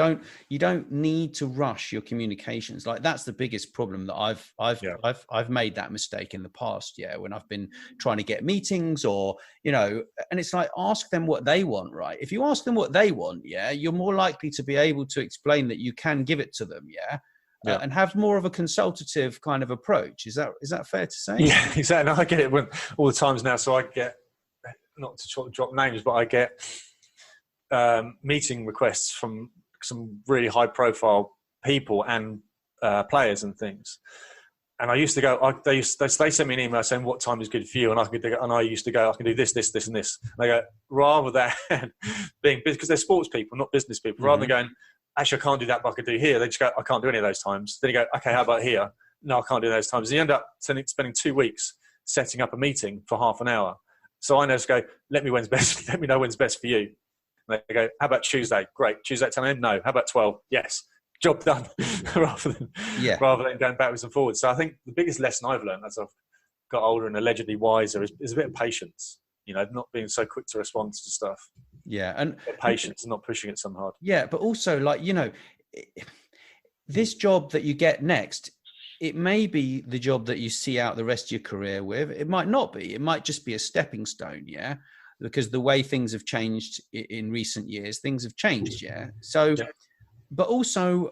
you don't need to rush your communications. Like, that's the biggest problem that I've made that mistake in the past. Yeah, when I've been trying to get meetings or, you know, and it's like, ask them what they want, right? If you ask them what they want, you're more likely to be able to explain that you can give it to them. And have more of a consultative kind of approach. Is that fair to say? Yeah, exactly. I get it all the times now. So I get, not to drop names, but I get meeting requests from some really high profile people and players and things. And I used to go, they sent me an email saying what time is good for you. And I used to go, I can do this, this, this, and this. And I go, rather than being, because they're sports people, not business people, rather than going, actually, I can't do that, but I could do here. They just go, I can't do any of those times. Then you go, okay, how about here? no, I can't do those times. And you end up spending 2 weeks setting up a meeting for half an hour. So I just go, let me know when's best for you. And they go, how about Tuesday? Great. Tuesday at 10 a.m.? No. How about 12? Yes. Job done. rather than going backwards and forwards. So I think the biggest lesson I've learned as I've got older and allegedly wiser is a bit of patience. Not being so quick to respond to stuff. Yeah. And patience and not pushing it so hard. Yeah. But also, like, this job that you get next, it may be the job that you see out the rest of your career with. It might not be. It might just be a stepping stone. Yeah. Because the way things have changed in recent years, things have changed. Yeah. So, but also,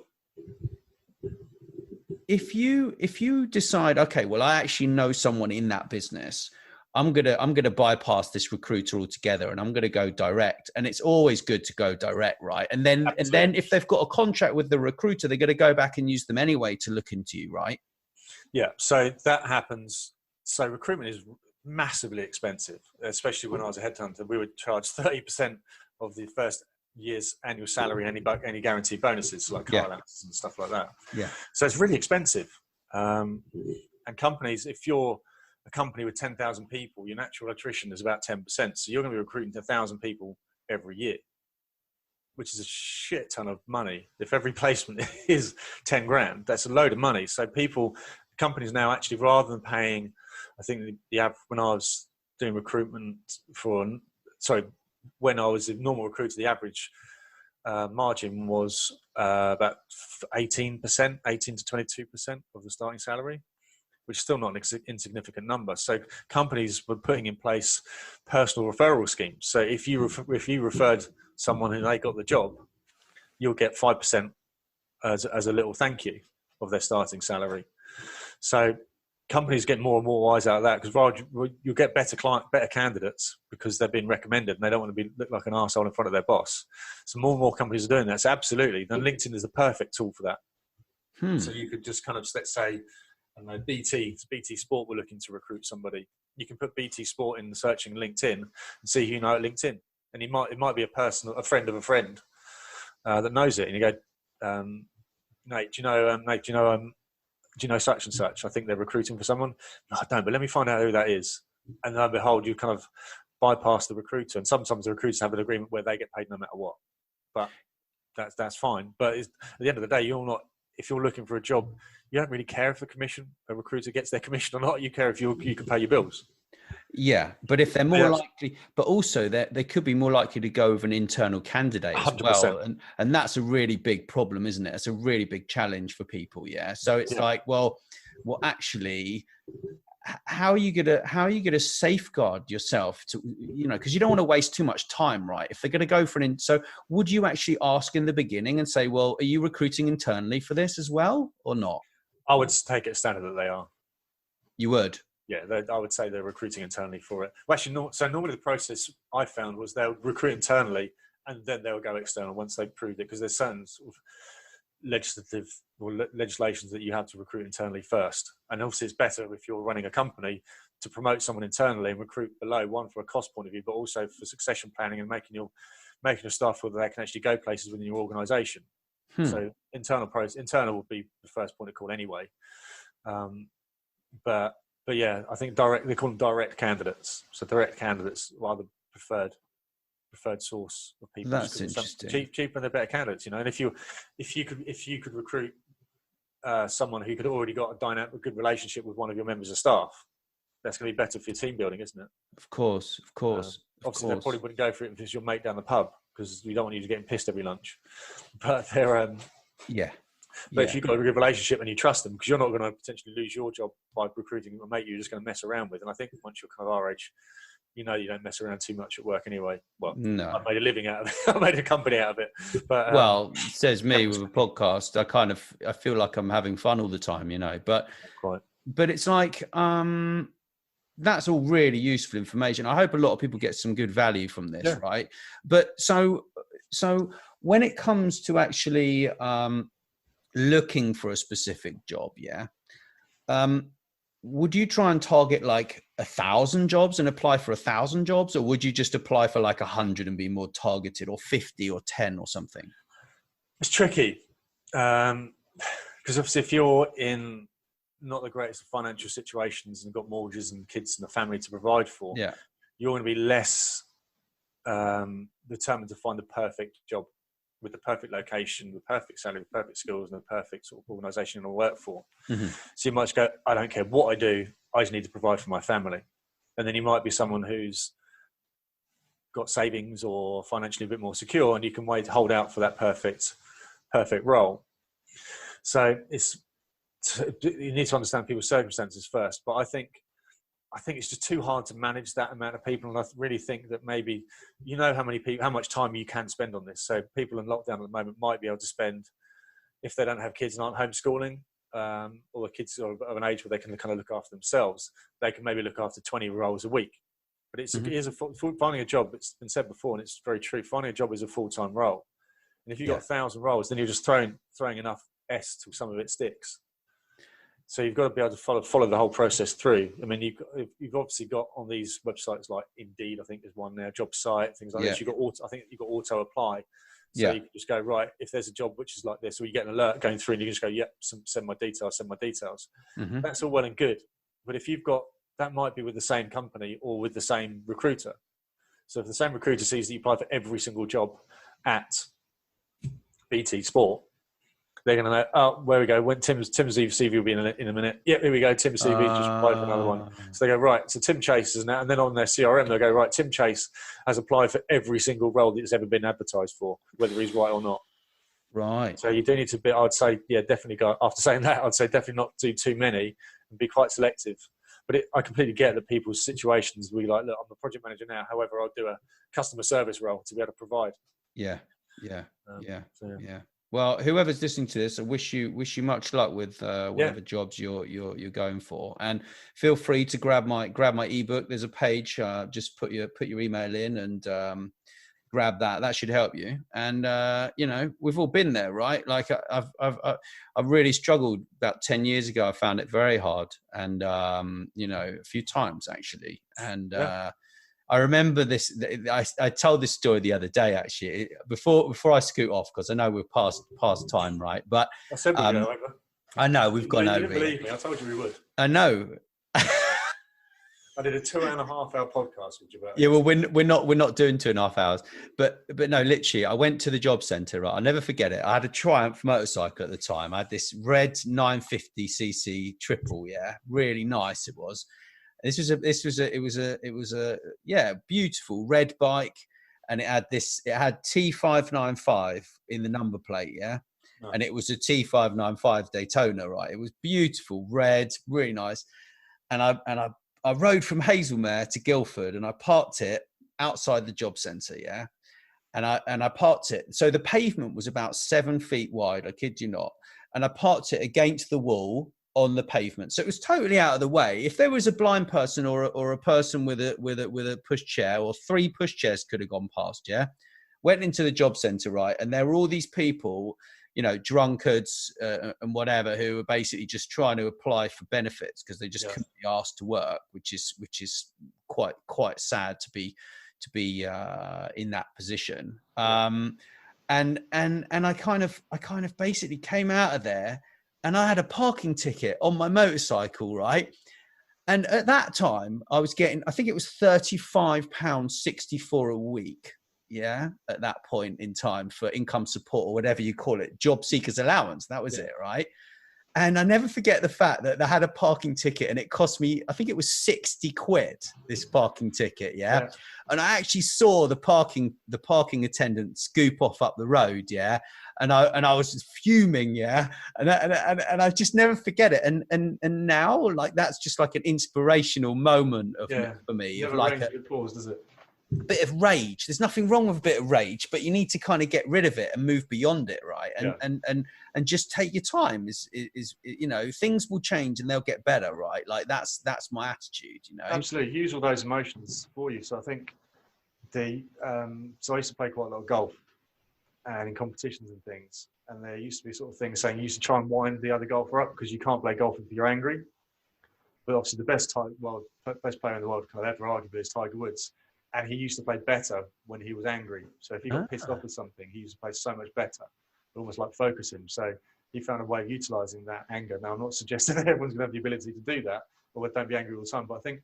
if you decide, okay, well, I actually know someone in that business, I'm gonna bypass this recruiter altogether, and I'm gonna go direct. And it's always good to go direct, right? And then if they've got a contract with the recruiter, they're gonna go back and use them anyway to look into you, right? Yeah. So that happens. So recruitment is massively expensive, especially when I was a headhunter. We would charge 30% of the first year's annual salary, any guaranteed bonuses like car allowances and stuff like that. Yeah. So it's really expensive. And companies, if you're a company with 10,000 people, your natural attrition is about 10%. So you're going to be recruiting 1,000 people every year, which is a shit ton of money. If every placement is 10 grand, that's a load of money. So companies now actually, rather than paying, I think when I was doing recruitment when I was a normal recruiter, the average margin was about 18%, 18 to 22% of the starting salary, which is still not an insignificant number. So companies were putting in place personal referral schemes. So if you referred someone and they got the job, you'll get 5% as a little thank you of their starting salary. So companies get more and more wise out of that, because you'll get better candidates because they're being recommended and they don't want to look like an arsehole in front of their boss. So more and more companies are doing that. So absolutely. And LinkedIn is the perfect tool for that. So you could just kind of, let's say, I don't know, BT Sport were looking to recruit somebody. You can put BT Sport in searching LinkedIn and see who you know at LinkedIn. And it might be a friend of a friend that knows it. And you go, Nate, do you know such and such? I think they're recruiting for someone. No, I don't, but let me find out who that is. And lo and behold, you kind of bypass the recruiter. And sometimes the recruiters have an agreement where they get paid no matter what. But that's fine. But at the end of the day, if you're looking for a job, you don't really care if a recruiter gets their commission or not. You care if you can pay your bills. Yeah, but if they're more likely, but also they could be more likely to go with an internal candidate as 100%. Well, and that's a really big problem, isn't it? It's a really big challenge for people. Yeah, so it's like, well, actually, how are you gonna safeguard yourself to, because you don't want to waste too much time, right? If they're going to go for so would you actually ask in the beginning and say, well, are you recruiting internally for this as well or not? I would take it as standard that they are. You would? Yeah, I would say they're recruiting internally for it. Well, actually, so normally the process I found was they'll recruit internally and then they'll go external once they've proved it, because there's certain sort of legislations that you have to recruit internally first. And obviously it's better if you're running a company to promote someone internally and recruit below, one for a cost point of view, but also for succession planning and making your staff so that they can actually go places within your organisation. So internal would be the first point of call anyway. But yeah, I think they call them direct candidates. So direct candidates are the preferred source of people. That's interesting. Cheaper and they're better candidates, And if you could recruit someone who could already got a good relationship with one of your members of staff, that's going to be better for your team building, isn't it? Of course. Obviously, they probably wouldn't go for it if it's your mate down the pub, because we don't want you to get pissed every lunch. But they're if you've got a good relationship and you trust them, because you're not going to potentially lose your job by recruiting a mate you're just going to mess around with. And I think once you're kind of our age, you don't mess around too much at work anyway. Well, no. I made a living out of it. I made a company out of it. But well, says me with a podcast. I feel like I'm having fun all the time, But right. But it's like that's all really useful information. I hope a lot of people get some good value from this, right? But so when it comes to actually looking for a specific job, would you try and target like 1,000 jobs and apply for 1,000 jobs, or would you just apply for like 100 and be more targeted, or 50 or 10 or something? It's tricky because obviously if you're in not the greatest financial situations and got mortgages and kids and a family to provide for, Yeah. you're going to be less determined to find the perfect job with the perfect location, the perfect salary, the perfect skills, and the perfect sort of organisation to work for. Mm-hmm. So you might just go, I don't care what I do, I just need to provide for my family. And then you might be someone who's got savings or financially a bit more secure, and you can hold out for that perfect role. So you need to understand people's circumstances first. But I think it's just too hard to manage that amount of people, and I really think that maybe how much time you can spend on this. So people in lockdown at the moment might be able to spend, if they don't have kids and aren't homeschooling, or the kids are of an age where they can kind of look after themselves, they can maybe look after 20 roles a week. But finding a job. It's been said before, and it's very true. Finding a job is a full-time role, and if you've got 1,000 roles, then you're just throwing enough S till some of it sticks. So you've got to be able to follow the whole process through. I mean, you've obviously got on these websites like Indeed, I think there's one there, Job Site, things like this. I think you've got auto apply. So you can just go, right, if there's a job which is like this, or you get an alert going through and you just go, yep, send my details. Mm-hmm. That's all well and good. But if you've got, that might be with the same company or with the same recruiter. So if the same recruiter sees that you apply for every single job at BT Sport, they're going to know, oh, where we go. When Tim's CV will be in a minute. Yeah, here we go. Tim's CV just applied for another one. So they go, right. So Tim Chase is now, and then on their CRM, they'll go, right, Tim Chase has applied for every single role that's ever been advertised for, whether he's right or not. Right. So you do need to be, I'd say, definitely go, after saying that, I'd say definitely not do too many and be quite selective. But I completely get that people's situations, we like, look, I'm a project manager now. However, I'll do a customer service role to be able to provide. Yeah. Well, whoever's listening to this, I wish you much luck with whatever jobs you're going for, and feel free to grab my ebook. There's a page. Just put your email in and grab that. That should help you. And we've all been there, right? Like I've really struggled about 10 years ago. I found it very hard, and a few times actually, and. I remember this. I told this story the other day, actually, before I scoot off, because I know we're past time, right? But I said we'd go over. I know we've gone over. You didn't believe me. I told you we would. I know. I did a 2.5 hour podcast with you about. Yeah, well, we're not doing 2.5 hours, but no, literally, I went to the job centre. Right, I'll never forget it. I had a Triumph motorcycle at the time. I had this red 950cc triple. Yeah, really nice it was. It was a beautiful red bike, and it had T595 in the number plate, nice. And it was a T595 Daytona, right? It was beautiful, red, really nice. And I rode from Hazelmere to Guildford, and I parked it outside the job centre, and I parked it. So the pavement was about 7 feet wide, I kid you not, and I parked it against the wall on the pavement, so it was totally out of the way. If there was a blind person or a person with a push chair, or 3 push chairs could have gone past. Went into the job centre, right, and there were all these people, drunkards and whatever, who were basically just trying to apply for benefits because they just couldn't be asked to work, which is quite sad to be in that position. And I kind of basically came out of there. And I had a parking ticket on my motorcycle, right? And at that time, I was getting, I think it was £35.64 a week, at that point in time, for income support or whatever you call it, job seekers allowance. That was it, right? And I never forget the fact that they had a parking ticket, and it cost me, I think it was 60 quid, this parking ticket, And I actually saw the parking attendant scoop off up the road, and I was just fuming, and I just never forget it. And now, like, that's just like an inspirational moment for me. Never of like a good pause, does it? Bit of rage. There's nothing wrong with a bit of rage, but you need to kind of get rid of it and move beyond it, right? And just take your time. Is things will change and they'll get better, right? Like that's my attitude, Absolutely. Use all those emotions for you. So I think so I used to play quite a lot of golf and in competitions and things, and there used to be sort of things saying you used to try and wind the other golfer up because you can't play golf if you're angry. But obviously the best player in the world kind of ever arguably is Tiger Woods. And he used to play better when he was angry. So if he got pissed off with something, he used to play so much better, almost like focus him. So he found a way of utilising that anger. Now, I'm not suggesting that everyone's going to have the ability to do that, or don't be angry all the time, but I think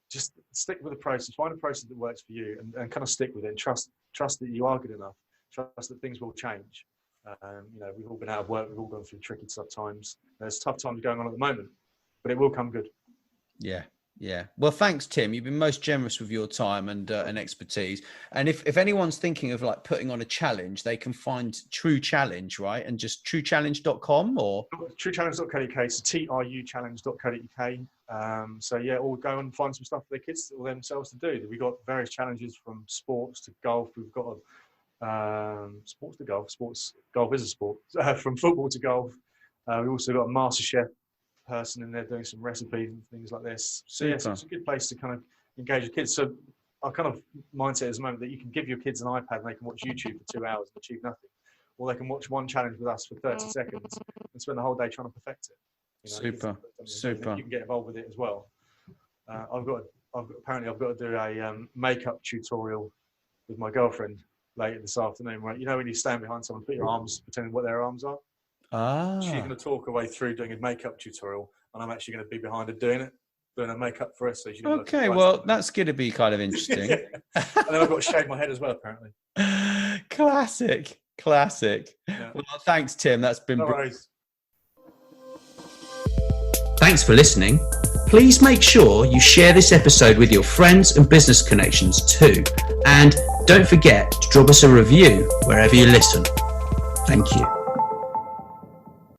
just stick with the process, find a process that works for you, and kind of stick with it, and trust that you are good enough, trust that things will change. We've all been out of work, we've all gone through tricky tough times. There's tough times going on at the moment, but it will come good. Yeah. Well, thanks, Tim. You've been most generous with your time and expertise. And if anyone's thinking of like putting on a challenge, they can find TruChallenge, right? And just TruChallenge.com or TruChallenge.co.uk, so TRUChallenge.co.uk. Or go and find some stuff for their kids or themselves to do. We've got various challenges from sports to golf. We've got sports to golf. Golf is a sport. From football to golf. We've also got a MasterChef person in there doing some recipes and things like this. So it's a good place to kind of engage with kids. So our kind of mindset is the moment that you can give your kids an iPad and they can watch YouTube for 2 hours and achieve nothing, or they can watch one challenge with us for 30 seconds and spend the whole day trying to perfect it. Super. You can get involved with it as well. I've got to do a makeup tutorial with my girlfriend later this afternoon. Right, when you stand behind someone, put your arms, pretending what their arms are. She's going to talk her way through doing a makeup tutorial, and I'm actually going to be behind her doing her makeup for us. So okay, well, that's going to be kind of interesting. And then I've got to shave my head as well, apparently. Classic. Yeah. Well, thanks, Tim. That's been brilliant. Thanks for listening. Please make sure you share this episode with your friends and business connections too. And don't forget to drop us a review wherever you listen. Thank you.